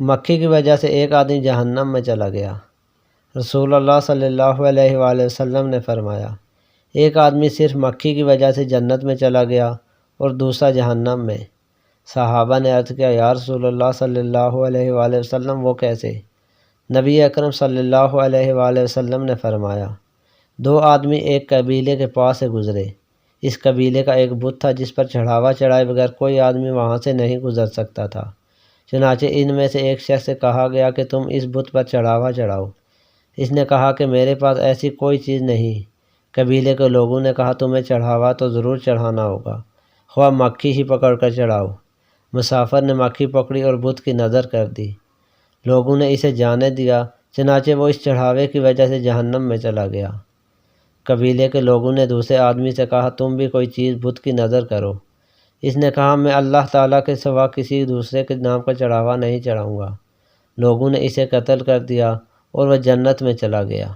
مکھی کی وجہ سے ایک آدمی جہنم میں چلا گیا۔ رسول اللہ صلی اللہ علیہ وآلہ وسلم نے فرمایا، ایک آدمی صرف مکھی کی وجہ سے جنت میں چلا گیا اور دوسرا جہنم میں۔ صحابہ نے عرض کیا، یا رسول اللہ صلی اللہ علیہ وآلہ وسلم وہ کیسے؟ نبی اکرم صلی اللہ علیہ وآلہ وسلم نے فرمایا، دو آدمی ایک قبیلے کے پاس سے گزرے۔ اس قبیلے کا ایک بت تھا جس پر چڑھاوا چڑھائے بغیر کوئی آدمی وہاں سے نہیں گزر سکتا تھا۔ چنانچہ ان میں سے ایک شخص سے کہا گیا کہ تم اس بت پر چڑھاوا چڑھاؤ۔ اس نے کہا کہ میرے پاس ایسی کوئی چیز نہیں۔ قبیلے کے لوگوں نے کہا، تمہیں چڑھاوا تو ضرور چڑھانا ہوگا، خواہ مکھی ہی پکڑ کر چڑھاؤ۔ مسافر نے مکھی پکڑی اور بت کی نظر کر دی۔ لوگوں نے اسے جانے دیا، چنانچہ وہ اس چڑھاوے کی وجہ سے جہنم میں چلا گیا۔ قبیلے کے لوگوں نے دوسرے آدمی سے کہا، تم بھی کوئی چیز بت کی نظر کرو۔ اس نے کہا، میں اللہ تعالیٰ کے سوا کسی دوسرے کے نام کا چڑھاوا نہیں چڑھاؤں گا۔ لوگوں نے اسے قتل کر دیا اور وہ جنت میں چلا گیا۔